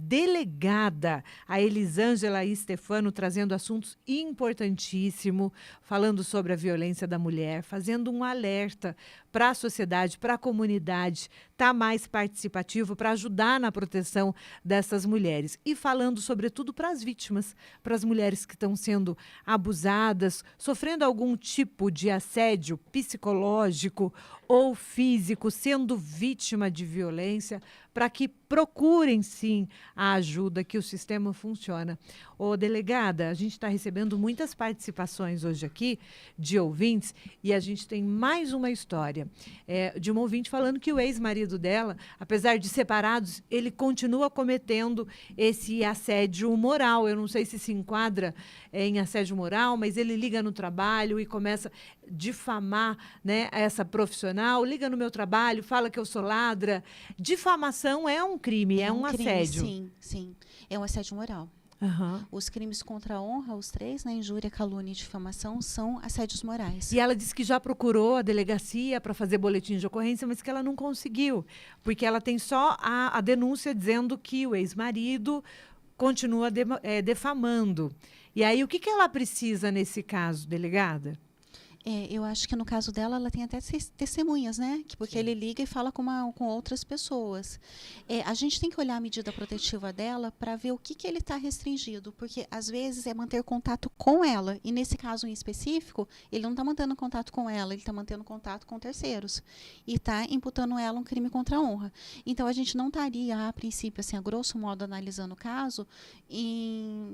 delegada, a Elisângela Stefano, trazendo assuntos importantíssimos, falando sobre a violência da mulher, fazendo um alerta para a sociedade, para a comunidade, estar mais participativo para ajudar na proteção dessas mulheres. E falando, sobretudo, para as vítimas, para as mulheres que estão sendo abusadas, sofrendo algum tipo de assédio psicológico ou físico, sendo vítima de violência, para que procurem, sim, a ajuda, que o sistema funciona. Ô, delegada, a gente está recebendo muitas participações hoje aqui de ouvintes e a gente tem mais uma história de uma ouvinte falando que o ex-marido dela, apesar de separados, ele continua cometendo esse assédio moral. Eu não sei se enquadra em assédio moral, mas ele liga no trabalho e começa a difamar, né, essa profissional, liga no meu trabalho, fala que eu sou ladra. Difamação é um crime, é um crime, assédio. sim, sim. É um assédio moral. Uhum. Os crimes contra a honra, os três, né, injúria, calúnia e difamação, são assédios morais. E ela disse que já procurou a delegacia para fazer boletim de ocorrência, mas que ela não conseguiu, porque ela tem só a denúncia dizendo que o ex-marido continua defamando. E aí, o que ela precisa nesse caso, delegada? Eu acho que no caso dela, ela tem até testemunhas, né? Porque Sim. ele liga e fala com outras pessoas. A gente tem que olhar a medida protetiva dela para ver o que ele está restringido, porque às vezes é manter contato com ela. E nesse caso em específico, ele não está mantendo contato com ela, ele está mantendo contato com terceiros. E está imputando ela um crime contra a honra. Então a gente não estaria, a princípio, assim, a grosso modo, analisando o caso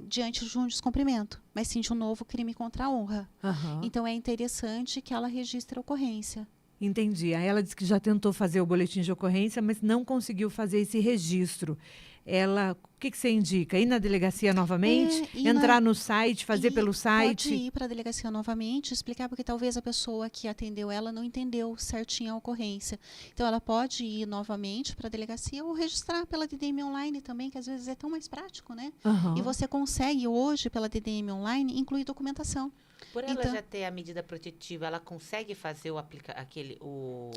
diante de um descumprimento, mas sim de um novo crime contra a honra. Uhum. Então é interessante que ela registre a ocorrência. Entendi. Aí ela disse que já tentou fazer o boletim de ocorrência, mas não conseguiu fazer esse registro. O que você indica? Ir na delegacia novamente? Entrar no site, fazer pelo site? Pode ir para a delegacia novamente, explicar, porque talvez a pessoa que atendeu ela não entendeu certinho a ocorrência. Então, ela pode ir novamente para a delegacia ou registrar pela DDM Online também, que às vezes é tão mais prático, né? Uhum. E você consegue hoje, pela DDM Online, incluir documentação. Por ela já ter a medida protetiva, ela consegue fazer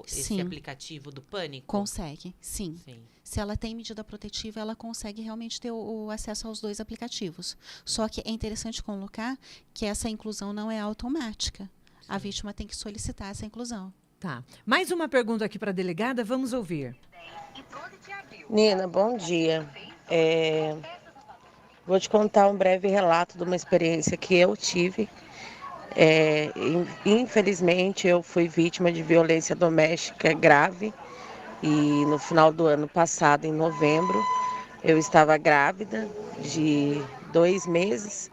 esse aplicativo do Pânico? Consegue, sim. Se ela tem medida protetiva, ela consegue realmente ter o acesso aos dois aplicativos. Só que é interessante colocar que essa inclusão não é automática. Sim. A vítima tem que solicitar essa inclusão. Tá. Mais uma pergunta aqui para a delegada, vamos ouvir. Nina, bom dia. Vou te contar um breve relato de uma experiência que eu tive. Infelizmente, eu fui vítima de violência doméstica grave e no final do ano passado, em novembro, eu estava grávida de 2 meses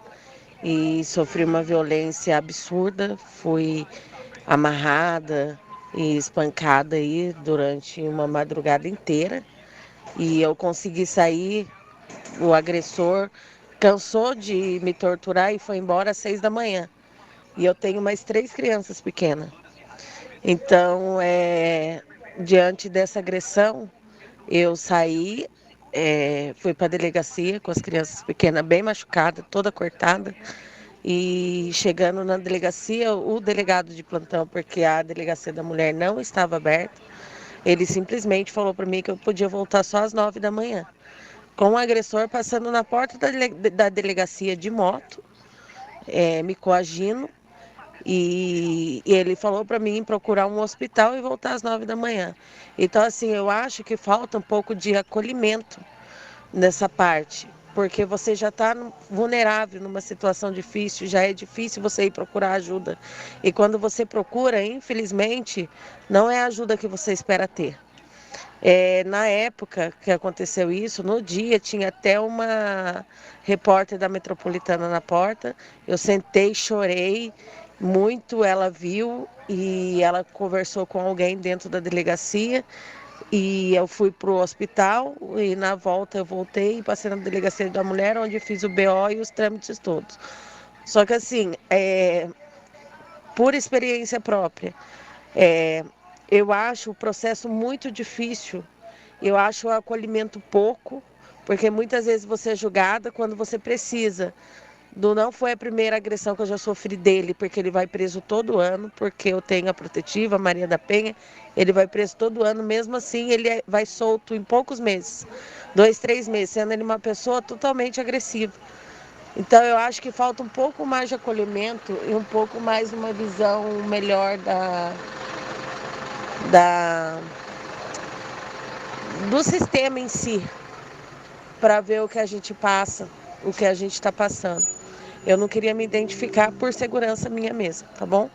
e sofri uma violência absurda. Fui amarrada e espancada aí durante uma madrugada inteira e eu consegui sair. O agressor cansou de me torturar e foi embora às 6 da manhã. E eu tenho mais 3 crianças pequenas. Então, diante dessa agressão, eu saí, fui para a delegacia com as crianças pequenas bem machucadas, toda cortada. E chegando na delegacia, o delegado de plantão, porque a delegacia da mulher não estava aberta, ele simplesmente falou para mim que eu podia voltar só às 9 da manhã. Com o agressor passando na porta da delegacia de moto, me coagindo. E ele falou para mim procurar um hospital e voltar às 9 da manhã. Então, assim, eu acho que falta um pouco de acolhimento nessa parte, porque você já está vulnerável numa situação difícil, já é difícil você ir procurar ajuda. E quando você procura, infelizmente, não é a ajuda que você espera ter. Na época que aconteceu isso, no dia, tinha até uma repórter da Metropolitana na porta. Eu sentei, chorei muito, ela viu e ela conversou com alguém dentro da delegacia. E eu fui para o hospital e na volta eu voltei e passei na delegacia da mulher, onde eu fiz o BO e os trâmites todos. Só que assim, por experiência própria, eu acho o processo muito difícil, eu acho o acolhimento pouco, porque muitas vezes você é julgada quando você precisa Não foi a primeira agressão que eu já sofri dele, porque ele vai preso todo ano, porque eu tenho a protetiva, Maria da Penha, ele vai preso todo ano, mesmo assim ele vai solto em poucos meses, 2, 3 meses, sendo ele uma pessoa totalmente agressiva. Então eu acho que falta um pouco mais de acolhimento e um pouco mais uma visão melhor do sistema em si, para ver o que a gente passa, o que a gente está passando. Eu não queria me identificar por segurança minha mesma, tá bom?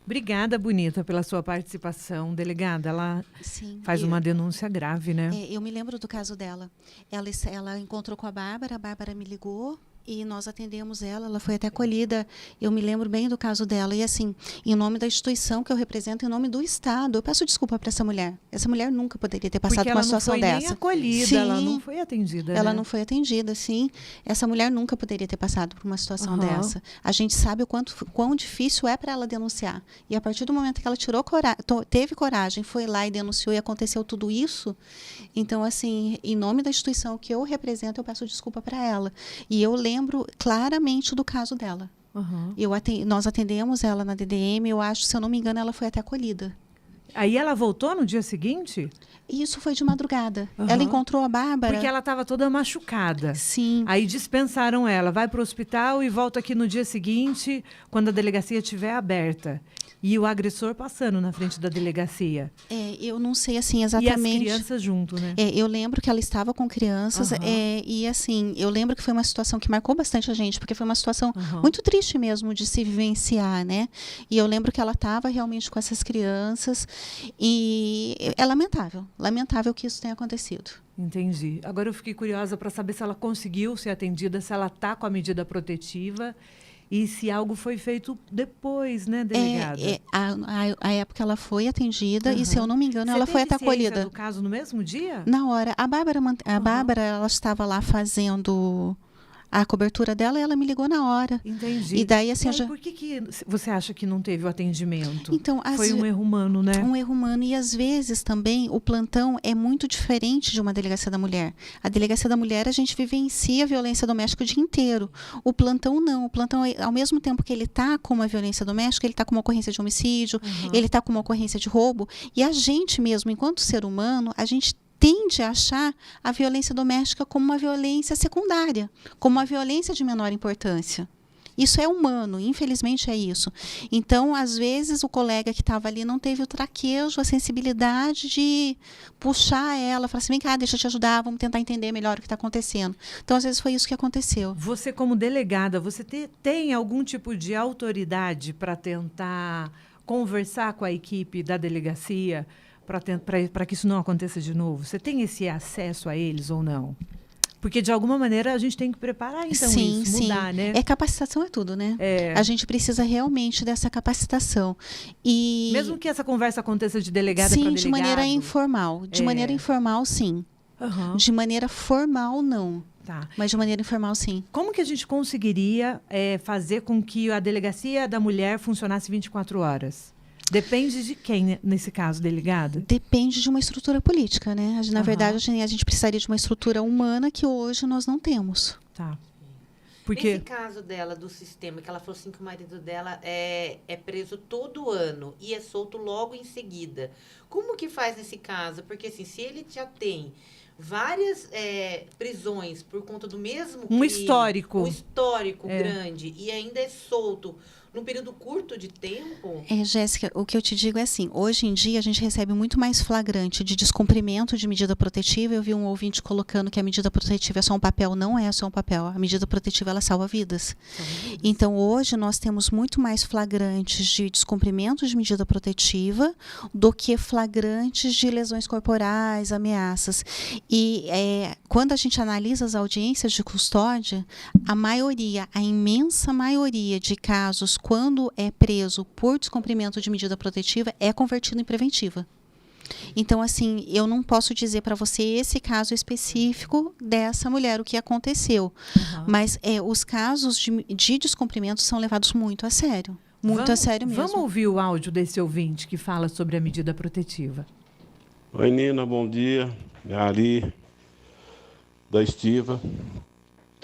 Obrigada, Bonita, pela sua participação. Delegada, ela Sim, faz uma denúncia grave, né? eu me lembro do caso dela. Ela encontrou com a Bárbara me ligou e nós atendemos ela foi até acolhida. Eu me lembro bem do caso dela. E assim, em nome da instituição que eu represento, em nome do Estado, eu peço desculpa para essa mulher. Essa mulher nunca poderia ter passado por uma situação dessa. Ela não foi nem acolhida, sim, ela não foi atendida. Ela né? não foi atendida, sim. Essa mulher nunca poderia ter passado por uma situação dessa. A gente sabe quão difícil é para ela denunciar. E a partir do momento que ela teve coragem, foi lá e denunciou e aconteceu tudo isso, então, assim, em nome da instituição que eu represento, eu peço desculpa para ela. E eu lembro claramente do caso dela. Nós atendemos ela na DDM, eu acho, se eu não me engano, ela foi até acolhida. Aí ela voltou no dia seguinte? Isso foi de madrugada. Ela encontrou a Bárbara. Porque ela estava toda machucada. Sim. Aí dispensaram ela, vai para o hospital e volta aqui no dia seguinte, quando a delegacia estiver aberta. E o agressor passando na frente da delegacia. Eu não sei assim exatamente. E as crianças junto, né? Eu lembro que ela estava com crianças. E assim, eu lembro que foi uma situação que marcou bastante a gente, porque foi uma situação muito triste mesmo de se vivenciar, né? E eu lembro que ela estava realmente com essas crianças. E é lamentável que isso tenha acontecido. Entendi. Agora eu fiquei curiosa para saber se ela conseguiu ser atendida, se ela está com a medida protetiva. E se algo foi feito depois, né, delegada? A época ela foi atendida e, se eu não me engano, ela foi até acolhida. Você teve ciência do caso no mesmo dia? Na hora. A Bárbara, ela estava lá fazendo a cobertura dela e ela me ligou na hora. Entendi. E daí, assim, por que você acha que não teve o atendimento? Então, foi um erro humano, né? Um erro humano. E, às vezes, também, o plantão é muito diferente de uma delegacia da mulher. A delegacia da mulher, a gente vivencia a violência doméstica o dia inteiro. O plantão, não. O plantão, ao mesmo tempo que ele está com uma violência doméstica, ele está com uma ocorrência de homicídio, ele está com uma ocorrência de roubo. E a gente mesmo, enquanto ser humano, a gente tende a achar a violência doméstica como uma violência secundária, como uma violência de menor importância. Isso é humano, infelizmente é isso. Então, às vezes, o colega que estava ali não teve o traquejo, a sensibilidade de puxar ela, falar assim, vem cá, deixa eu te ajudar, vamos tentar entender melhor o que está acontecendo. Então, às vezes, foi isso que aconteceu. Você, como delegada, você tem algum tipo de autoridade para tentar conversar com a equipe da delegacia para que isso não aconteça de novo? Você tem esse acesso a eles ou não? Porque, de alguma maneira, a gente tem que preparar, então, isso, mudar, né? Capacitação é tudo, né? A gente precisa realmente dessa capacitação. E mesmo que essa conversa aconteça de delegada para delegado? Sim, de maneira informal. De maneira informal, sim. De maneira formal, não. Tá. Mas de maneira informal, sim. Como que a gente conseguiria fazer com que a delegacia da mulher funcionasse 24 horas? Depende de quem, nesse caso, delegada? Depende de uma estrutura política, né? Na verdade, a gente precisaria de uma estrutura humana que hoje nós não temos. Tá. Nesse caso dela, do sistema, que ela falou assim que o marido dela é preso todo ano e é solto logo em seguida. Como que faz nesse caso? Porque, assim, se ele já tem várias prisões por conta do mesmo crime, histórico. Um histórico grande, e ainda é solto num período curto de tempo? Jéssica, o que eu te digo é assim, hoje em dia a gente recebe muito mais flagrante de descumprimento de medida protetiva. Eu vi um ouvinte colocando que a medida protetiva é só um papel. Não é só um papel. A medida protetiva, ela salva vidas. Então, hoje nós temos muito mais flagrantes de descumprimento de medida protetiva do que flagrantes de lesões corporais, ameaças. E quando a gente analisa as audiências de custódia, a imensa maioria de casos, quando é preso por descumprimento de medida protetiva, é convertido em preventiva. Então, assim, eu não posso dizer para você esse caso específico dessa mulher, o que aconteceu. Mas os casos de descumprimento são levados muito a sério. Muito a sério mesmo. Vamos ouvir o áudio desse ouvinte que fala sobre a medida protetiva. Oi, Nina, bom dia. É Ari, da Estiva.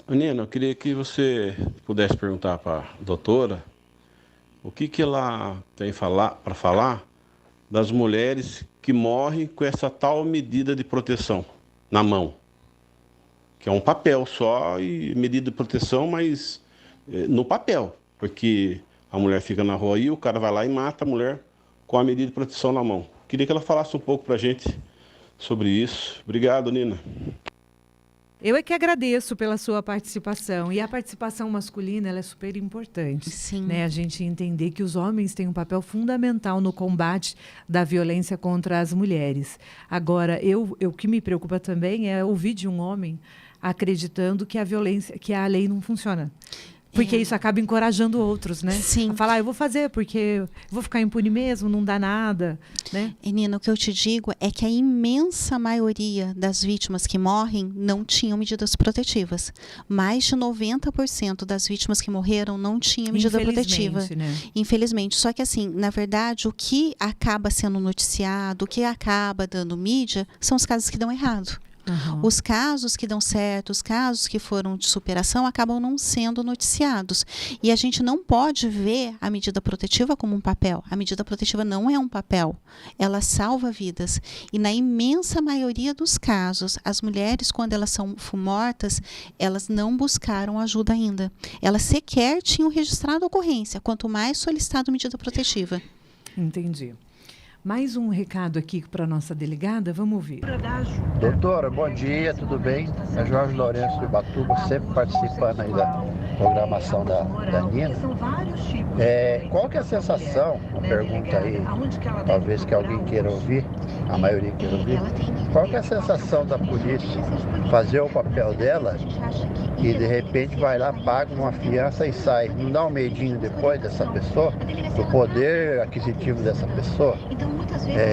Nina, eu queria que você pudesse perguntar para a doutora o que ela tem para falar das mulheres que morrem com essa tal medida de proteção na mão, que é um papel só e medida de proteção, mas no papel, porque a mulher fica na rua e o cara vai lá e mata a mulher com a medida de proteção na mão. Queria que ela falasse um pouco para a gente sobre isso. Obrigado, Nina. Eu é que agradeço pela sua participação. E a participação masculina ela é super importante. Sim. Né? A gente entender que os homens têm um papel fundamental no combate da violência contra as mulheres. Agora, o que me preocupa também é ouvir de um homem acreditando que a lei não funciona. Porque isso acaba encorajando outros, né? Sim. A falar, eu vou fazer porque eu vou ficar impune mesmo, não dá nada, né? E, Nina, o que eu te digo é que a imensa maioria das vítimas que morrem não tinham medidas protetivas. Mais de 90% das vítimas que morreram não tinham medida protetiva. Né? Infelizmente. Só que, assim, na verdade, o que acaba sendo noticiado, o que acaba dando mídia, são os casos que dão errado. Uhum. Os casos que dão certo, os casos que foram de superação acabam não sendo noticiados. E a gente não pode ver a medida protetiva como um papel. A medida protetiva não é um papel. Ela salva vidas. E na imensa maioria dos casos, as mulheres, quando elas são mortas, elas não buscaram ajuda ainda. Elas sequer tinham registrado a ocorrência, quanto mais solicitado medida protetiva. Entendi. Mais um recado aqui para a nossa delegada, vamos ouvir. Doutora, bom dia, tudo bem? É Jorge Lourenço de Ubatuba, sempre participando aí da programação da Nina. Qual que é a sensação, uma pergunta aí, talvez que alguém queira ouvir, a maioria queira ouvir, qual que é a sensação da polícia fazer o papel dela e de repente vai lá, paga uma fiança e sai? Não dá um medinho depois dessa pessoa, do poder aquisitivo dessa pessoa?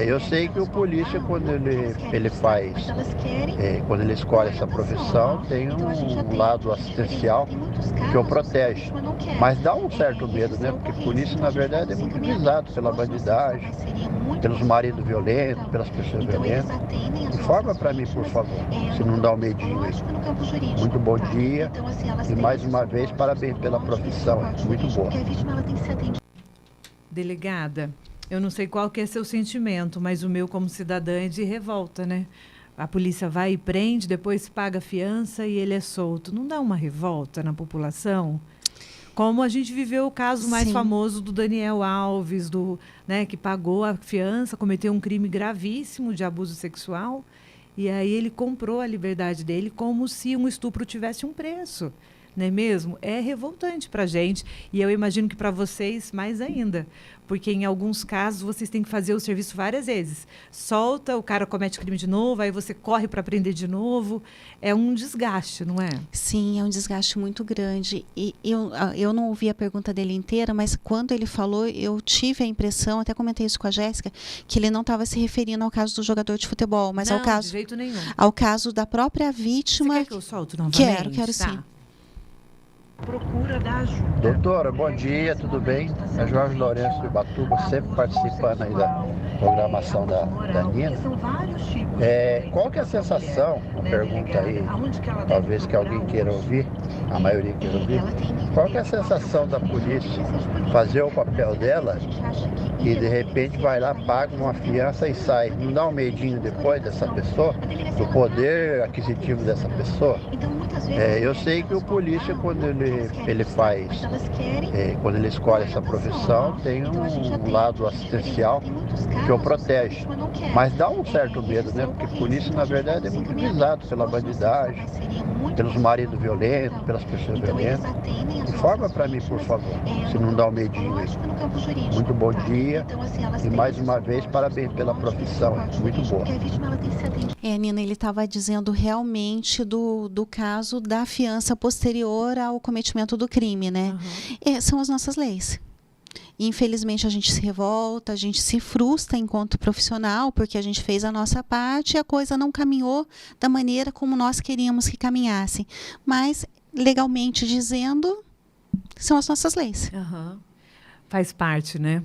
Eu sei que o polícia, quando ele faz, quando ele escolhe essa profissão, tem um lado assistencial que o protege. Mas dá um certo medo, né? Porque a polícia, na verdade, é muito visado pela bandidagem, pelos maridos violentos, pelas pessoas violentas. Informa para mim, por favor, se não dá um medinho aí. Muito bom dia e, mais uma vez, parabéns pela profissão, muito boa. Delegada, eu não sei qual que é seu sentimento, mas o meu como cidadã é de revolta, né? A polícia vai e prende, depois paga a fiança e ele é solto. Não dá uma revolta na população? Como a gente viveu o caso mais famoso do Daniel Alves, né, que pagou a fiança, cometeu um crime gravíssimo de abuso sexual, e aí ele comprou a liberdade dele como se um estupro tivesse um preço. Não é mesmo? É revoltante para a gente, e eu imagino que para vocês mais ainda, porque em alguns casos vocês têm que fazer o serviço várias vezes. Solta, o cara comete crime de novo, aí você corre para prender de novo. É um desgaste, não é? Sim, é um desgaste muito grande. E eu não ouvi a pergunta dele inteira, mas quando ele falou, eu tive a impressão, até comentei isso com a Jéssica, que ele não estava se referindo ao caso do jogador de futebol, mas não, ao caso, de jeito nenhum. Ao caso da própria vítima. Você quer que eu solto novamente? Quero sim. Procura da ajuda. Doutora, bom dia, tudo bem? É Jorge Lourenço de Ubatuba, sempre participando aí da programação da Nina. Qual que é a sensação, uma pergunta aí, talvez que alguém queira ouvir, a maioria queira ouvir, qual que é a sensação da polícia fazer o papel dela e de repente vai lá, paga uma fiança e sai? Não dá um medinho depois dessa pessoa, do poder aquisitivo dessa pessoa? Eu sei que o polícia, quando ele faz, quando ele escolhe essa profissão, tem um lado assistencial que o protege. Mas dá um certo medo, né? Porque a polícia, na verdade, é muito visado pela bandidagem, pelos maridos violentos, pelas pessoas violentas. Informa para mim, por favor, se não dá um medinho aí. Muito bom dia e, mais uma vez, parabéns pela profissão, muito boa. Nina, ele estava dizendo realmente do caso da fiança posterior ao cometimento do crime, né? Uhum. São as nossas leis. Infelizmente, a gente se revolta, a gente se frustra enquanto profissional, porque a gente fez a nossa parte e a coisa não caminhou da maneira como nós queríamos que caminhasse. Mas, legalmente dizendo, são as nossas leis. Uhum. Faz parte, né?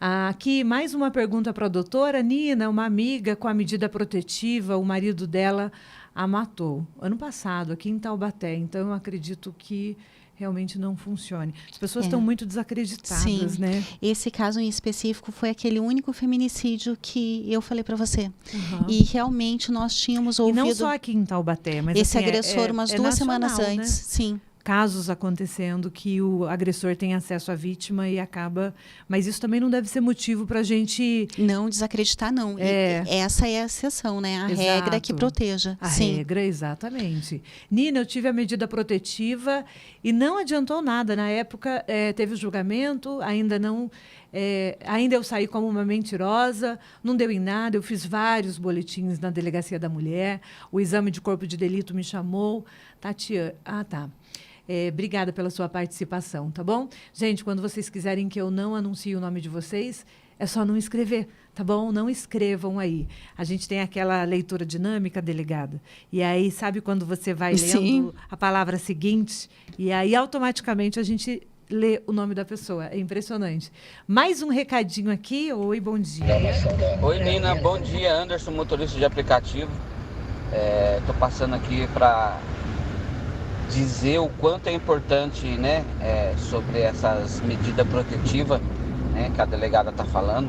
Aqui, mais uma pergunta para a doutora. Nina, uma amiga com a medida protetiva, o marido dela a matou. Ano passado, aqui em Taubaté. Então, eu acredito que realmente não funcione. As pessoas estão muito desacreditadas, Sim. né? Esse caso em específico foi aquele único feminicídio que eu falei para você. Uhum. E realmente nós tínhamos ouvido... E não só aqui em Taubaté, mas esse assim, agressor umas 2 nacional, semanas antes. né? Sim. Casos acontecendo que o agressor tem acesso à vítima e acaba... Mas isso também não deve ser motivo para a gente... Não desacreditar, não. Essa é a exceção, né? A regra que proteja. A Sim. regra, exatamente. Nina, eu tive a medida protetiva e não adiantou nada. Na época, teve o julgamento, ainda não... ainda eu saí como uma mentirosa, não deu em nada. Eu fiz vários boletins na Delegacia da Mulher. O exame de corpo de delito me chamou. Tatiana... Ah, tá. Obrigada pela sua participação, tá bom? Gente, quando vocês quiserem que eu não anuncie o nome de vocês, é só não escrever, tá bom? Não escrevam aí. A gente tem aquela leitura dinâmica, delegada. E aí, sabe quando você vai lendo a palavra seguinte? E aí, automaticamente, a gente lê o nome da pessoa. É impressionante. Mais um recadinho aqui. Oi, bom dia. Oi, Nina. Bom dia. Anderson, motorista de aplicativo. Tô passando aqui para dizer o quanto é importante, né, sobre essas medidas protetivas, né, que a delegada está falando,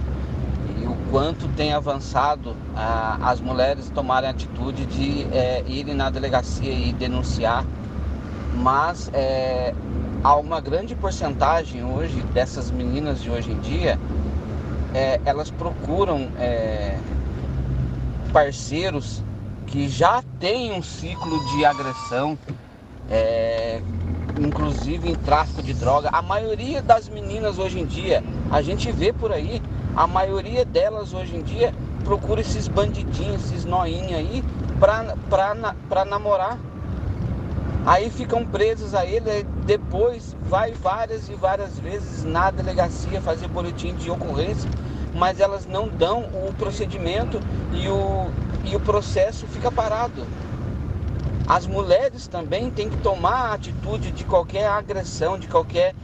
e o quanto tem avançado as mulheres tomarem a atitude de irem na delegacia e denunciar, mas há uma grande porcentagem hoje dessas meninas de hoje em dia, elas procuram parceiros que já têm um ciclo de agressão, inclusive em tráfico de droga. A maioria das meninas hoje em dia, a gente vê por aí, a maioria delas hoje em dia procura esses bandidinhos, esses noinhos aí pra namorar. Aí ficam presos a ele, depois vai várias e várias vezes na delegacia fazer boletim de ocorrência, mas elas não dão o procedimento e o processo fica parado. As mulheres também têm que tomar a atitude de qualquer agressão, de qualquer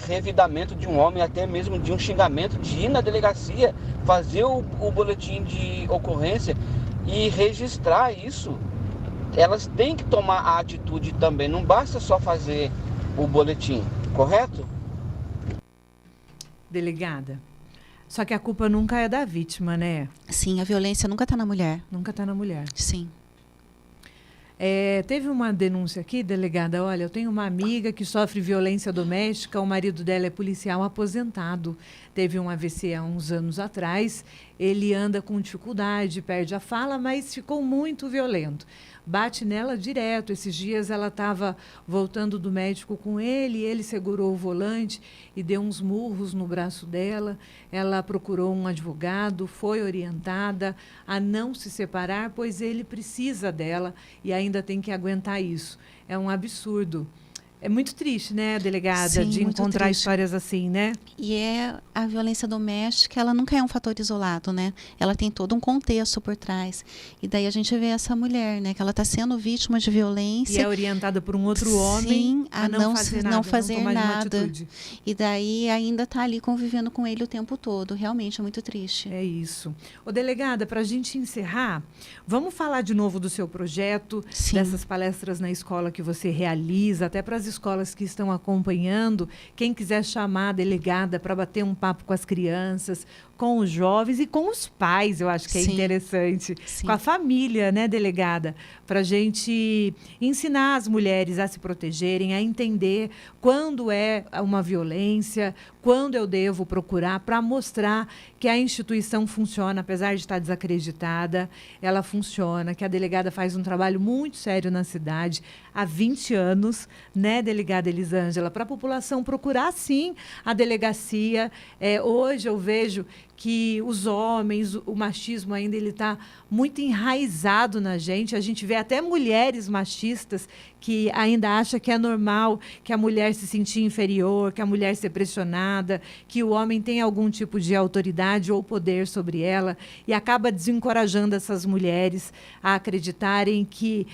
revidamento de um homem, até mesmo de um xingamento, de ir na delegacia, fazer o boletim de ocorrência e registrar isso. Elas têm que tomar a atitude também, não basta só fazer o boletim, correto? Delegada, só que a culpa nunca é da vítima, né? Sim, a violência nunca está na mulher. Nunca está na mulher. Sim. Teve uma denúncia aqui, delegada. Olha, eu tenho uma amiga que sofre violência doméstica, o marido dela é policial aposentado. Teve um AVC há uns anos atrás, ele anda com dificuldade, perde a fala, mas ficou muito violento. Bate nela direto. Esses dias ela estava voltando do médico com ele segurou o volante e deu uns murros no braço dela. Ela procurou um advogado, foi orientada a não se separar, pois ele precisa dela e ainda tem que aguentar isso. É um absurdo. É muito triste, né, delegada, Sim, de encontrar triste. histórias assim, né? E a violência doméstica, ela nunca é um fator isolado, né? Ela tem todo um contexto por trás. E daí a gente vê essa mulher, né? Que ela está sendo vítima de violência. E é orientada por um outro homem a não fazer nada, tomar nenhuma atitude. E daí ainda está ali convivendo com ele o tempo todo. Realmente é muito triste. É isso. Ô, delegada, para a gente encerrar, vamos falar de novo do seu projeto, Sim. dessas palestras na escola que você realiza, até para as escolas que estão acompanhando, quem quiser chamar a delegada para bater um papo com as crianças, com os jovens e com os pais, eu acho que é Sim. interessante. Sim. Com a família, né, delegada? Para a gente ensinar as mulheres a se protegerem, a entender quando é uma violência, quando eu devo procurar, para mostrar que a instituição funciona, apesar de estar desacreditada, ela funciona, que a delegada faz um trabalho muito sério na cidade há 20 anos, né, delegada Elisângela? Para a população procurar, sim, a delegacia. Hoje eu vejo que os homens, o machismo ainda ele está muito enraizado na gente. A gente vê até mulheres machistas que ainda acham que é normal que a mulher se sentir inferior, que a mulher ser pressionada, que o homem tem algum tipo de autoridade ou poder sobre ela e acaba desencorajando essas mulheres a acreditarem que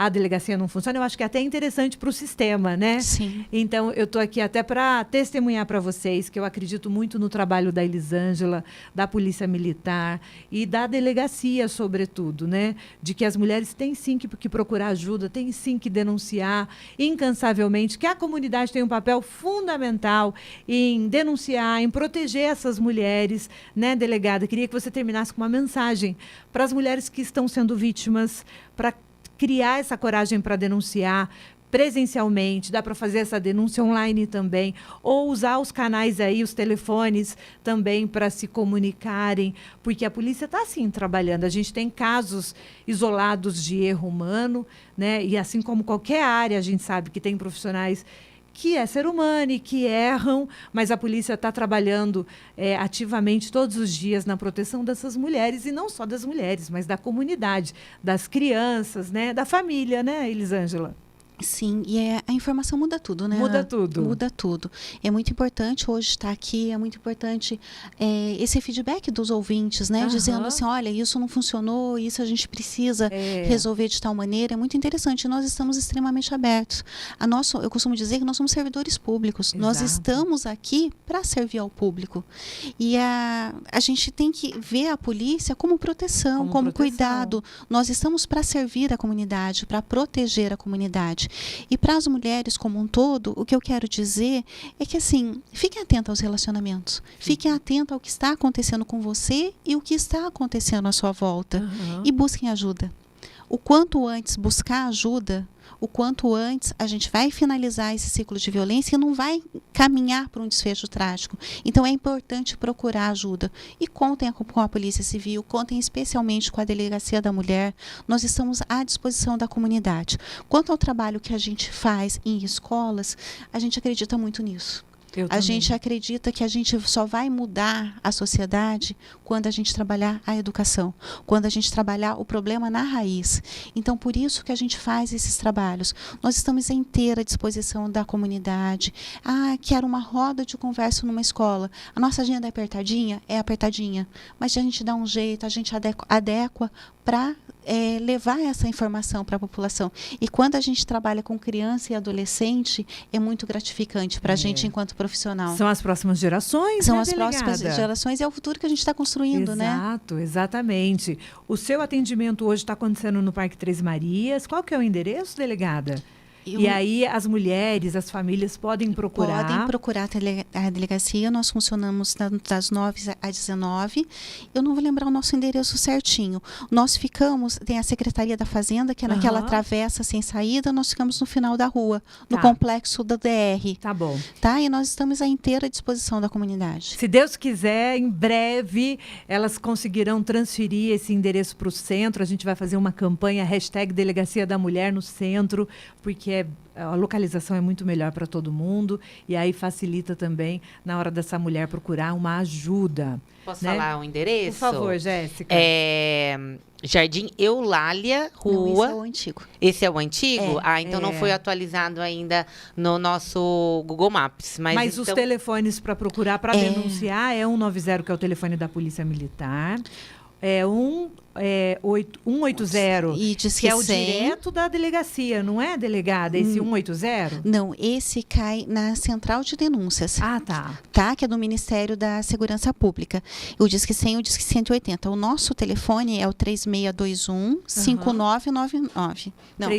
a delegacia não funciona, eu acho que é até interessante para o sistema, né? Sim. Então, eu estou aqui até para testemunhar para vocês que eu acredito muito no trabalho da Elisângela, da Polícia Militar e da delegacia, sobretudo, né? De que as mulheres têm sim que procurar ajuda, têm sim que denunciar incansavelmente, que a comunidade tem um papel fundamental em denunciar, em proteger essas mulheres, né, delegada? Queria que você terminasse com uma mensagem para as mulheres que estão sendo vítimas, para criar essa coragem para denunciar presencialmente, dá para fazer essa denúncia online também, ou usar os canais aí, os telefones também para se comunicarem, porque a polícia está assim trabalhando. A gente tem casos isolados de erro humano, né? E assim como qualquer área, a gente sabe que tem profissionais que é ser humano e que erram, mas a polícia está trabalhando ativamente todos os dias na proteção dessas mulheres, e não só das mulheres, mas da comunidade, das crianças, né? Da família, né, Elisângela? Sim, e a informação muda tudo, né? Muda tudo. Muda tudo. É muito importante hoje estar aqui, é muito importante esse feedback dos ouvintes, né? Dizendo assim, olha, isso não funcionou, isso a gente precisa resolver de tal maneira. É muito interessante. Nós estamos extremamente abertos. Eu costumo dizer que nós somos servidores públicos. Exato. Nós estamos aqui para servir ao público. E a gente tem que ver a polícia como proteção, como cuidado. Nós estamos para servir a comunidade, para proteger a comunidade. E para as mulheres como um todo, o que eu quero dizer é que, assim, fiquem atentas aos relacionamentos. Fiquem atentas ao que está acontecendo com você e o que está acontecendo à sua volta. E busquem ajuda. O quanto antes buscar ajuda, o quanto antes a gente vai finalizar esse ciclo de violência e não vai caminhar para um desfecho trágico. Então, é importante procurar ajuda. E contem com a Polícia Civil, contem especialmente com a Delegacia da Mulher. Nós estamos à disposição da comunidade. Quanto ao trabalho que a gente faz em escolas, a gente acredita muito nisso. A gente acredita que a gente só vai mudar a sociedade quando a gente trabalhar a educação, quando a gente trabalhar o problema na raiz. Então, por isso que a gente faz esses trabalhos. Nós estamos à inteira disposição da comunidade. Quero uma roda de conversa numa escola. A nossa agenda é apertadinha? É apertadinha. Mas a gente dá um jeito, a gente adequa para levar essa informação para a população. E quando a gente trabalha com criança e adolescente, é muito gratificante para a gente enquanto profissional. São as próximas gerações, São né, as delegada? próximas gerações, é o futuro que a gente está construindo, né? Exato, exatamente. O seu atendimento hoje está acontecendo no Parque Três Marias. Qual que é o endereço, delegada? E aí as mulheres, as famílias podem procurar? Podem procurar a delegacia. Nós funcionamos das 9 às 19. Eu não vou lembrar o nosso endereço certinho. Nós ficamos, tem a Secretaria da Fazenda, que é naquela travessa sem saída. Nós ficamos no final da rua, no complexo da DR. Tá bom. Tá? E nós estamos à inteira disposição da comunidade. Se Deus quiser, em breve, elas conseguirão transferir esse endereço para o centro. A gente vai fazer uma campanha, #Delegacia da Mulher no centro, porque a localização é muito melhor para todo mundo e aí facilita também na hora dessa mulher procurar uma ajuda. Posso falar o endereço? Por favor, Jéssica. Jardim Eulália, Rua. Não, esse é o antigo. Esse é o antigo? Então não foi atualizado ainda no nosso Google Maps. Mas os telefones para procurar, para denunciar, é 190, que é o telefone da Polícia Militar. 180, e diz que é o 100. direto da delegacia, não é, delegada? Esse 180? Não, esse cai na central de denúncias. Tá. Que é do Ministério da Segurança Pública. O Disque 100 e o Disque 180. O nosso telefone é o 3621-5999. Não,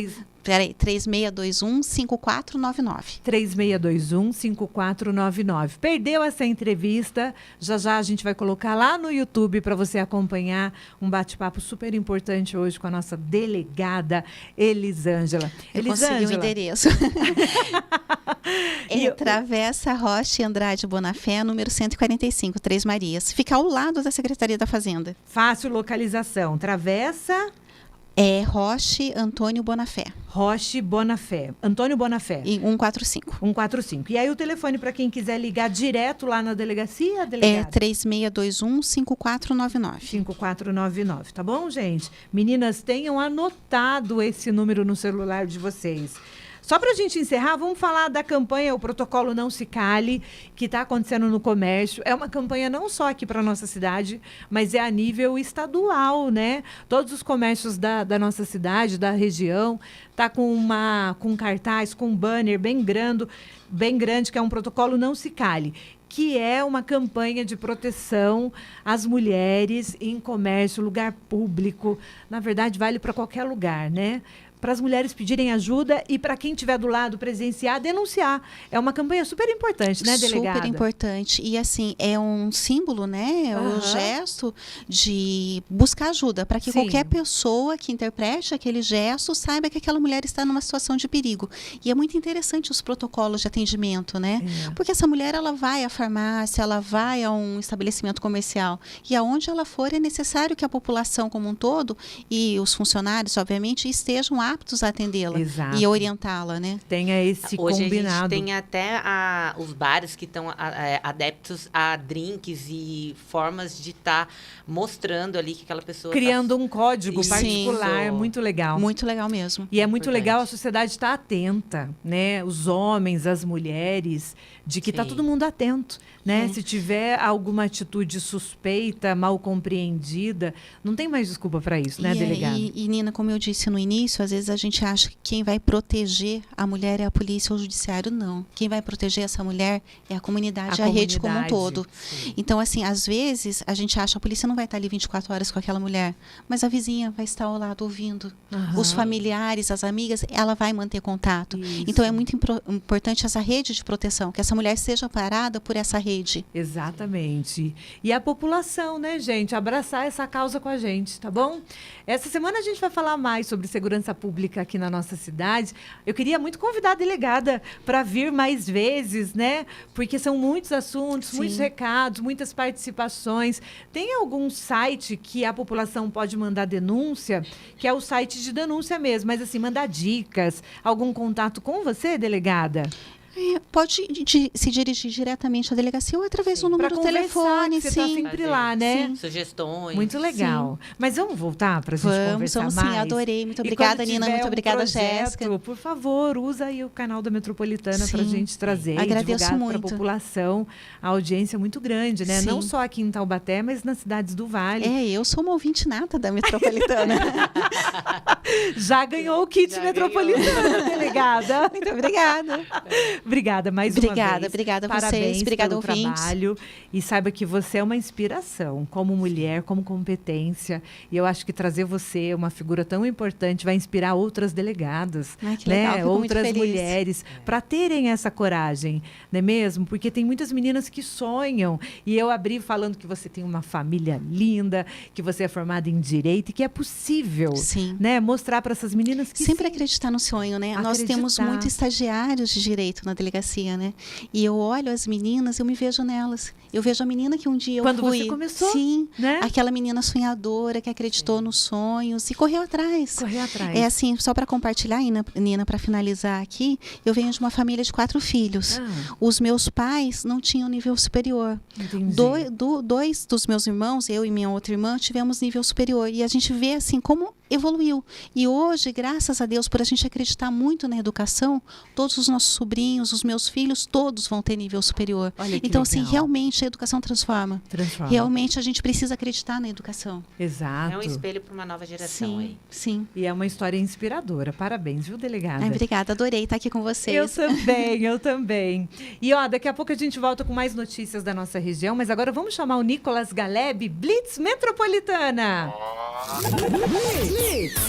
peraí, 3621-5499. 3621-5499. Perdeu essa entrevista? Já a gente vai colocar lá no YouTube para você acompanhar um bate-papo super importante hoje com a nossa delegada Elisângela. Eu consegui o endereço. Travessa Rocha Andrade Bonafé, número 145, Três Marias. Fica ao lado da Secretaria da Fazenda. Fácil localização. Travessa... Roche Antônio Bonafé. Roche Bonafé. Antônio Bonafé. E 145. 145. E aí o telefone para quem quiser ligar direto lá na delegacia, delegada? 3621-5499. 5499, tá bom, gente? Meninas, tenham anotado esse número no celular de vocês. Só para a gente encerrar, vamos falar da campanha O Protocolo Não Se Cale, que está acontecendo no comércio. É uma campanha não só aqui para nossa cidade, mas é a nível estadual, né? Todos os comércios da nossa cidade, da região, tá com um cartaz, com um banner bem grande, que é um Protocolo Não Se Cale, que é uma campanha de proteção às mulheres em comércio, lugar público. Na verdade, vale para qualquer lugar, né? Para as mulheres pedirem ajuda e para quem estiver do lado presenciar, denunciar. É uma campanha super importante, né, delegada? Super importante. E, assim, é um símbolo, né? O gesto de buscar ajuda, para que qualquer pessoa que interprete aquele gesto saiba que aquela mulher está numa situação de perigo. E é muito interessante os protocolos de atendimento, né? Porque essa mulher, ela vai à farmácia, ela vai a um estabelecimento comercial. E aonde ela for, é necessário que a população como um todo e os funcionários, obviamente, estejam aptos a atendê-la e orientá-la, né? Tenha esse Hoje combinado. A gente tem até os bares que estão adeptos a drinks e formas de estar mostrando ali que aquela pessoa... Criando um código particular, é muito legal. Muito legal mesmo. E é muito legal a sociedade estar atenta, né? Os homens, as mulheres, de que está todo mundo atento, né? Se tiver alguma atitude suspeita, mal compreendida, não tem mais desculpa para isso, né, delegada? E, Nina, como eu disse no início, às vezes a gente acha que quem vai proteger a mulher é a polícia ou o judiciário. Não. Quem vai proteger essa mulher é a comunidade, a rede como um todo. Então, assim, às vezes a gente acha que a polícia não vai estar ali 24 horas com aquela mulher, mas a vizinha vai estar ao lado ouvindo. Os familiares, as amigas, ela vai manter contato. Então, é muito importante essa rede de proteção, que essa mulher seja parada por essa rede. Exatamente. E a população, né, gente? Abraçar essa causa com a gente, tá bom? Essa semana a gente vai falar mais sobre segurança pública aqui na nossa cidade. Eu queria muito convidar a delegada para vir mais vezes, né? Porque são muitos assuntos, muitos recados, muitas participações. Tem algum site que a população pode mandar denúncia, que é o site de denúncia mesmo, mas assim, mandar dicas, algum contato com você, delegada? Pode se dirigir diretamente à delegacia ou através do número do telefone. Você está sempre lá, né? Sugestões. Muito legal. Mas vamos voltar para a gente conversar mais? Vamos sim, adorei. Muito obrigada, Nina. Muito obrigada, Jéssica. Por favor, usa aí o canal da Metropolitana para a gente trazer Agradeço e divulgar muito para a população. A audiência é muito grande, né? Não só aqui em Taubaté, mas nas cidades do Vale. Eu sou uma ouvinte nata da Metropolitana. Já ganhou o kit Metropolitana, delegada. Muito obrigada. Obrigada mais uma vez. Obrigada a Parabéns vocês. Obrigada, pelo ouvintes. trabalho. E saiba que você é uma inspiração como mulher, como competência. E eu acho que trazer você, uma figura tão importante, vai inspirar outras delegadas, que legal, fico muito outras feliz. mulheres, para terem essa coragem, não é mesmo? Porque tem muitas meninas que sonham. E eu abri falando que você tem uma família linda, que você é formada em direito e que é possível, né? Mostrar para essas meninas que sempre acreditar no sonho, né? Nós temos muitos estagiários de direito na delegacia, né? E eu olho as meninas, eu me vejo nelas. Eu vejo a menina que um dia eu fui... Quando você começou? Sim, né? Aquela menina sonhadora que acreditou nos sonhos e correu atrás. É assim, só para compartilhar, Nina, para finalizar aqui, eu venho de uma família de 4 filhos. Os meus pais não tinham nível superior. Dois dos meus irmãos, eu e minha outra irmã, tivemos nível superior. E a gente vê assim como evoluiu. E hoje, graças a Deus, por a gente acreditar muito na educação, todos os nossos sobrinhos, os meus filhos, todos vão ter nível superior. Então, assim, realmente a educação transforma. Realmente a gente precisa acreditar na educação. Exato. É um espelho para uma nova geração aí. Sim. E é uma história inspiradora. Parabéns, viu, delegada? Obrigada, adorei estar aqui com vocês. Eu também. E daqui a pouco a gente volta com mais notícias da nossa região, mas agora vamos chamar o Nicolas Galeb, Blitz Metropolitana.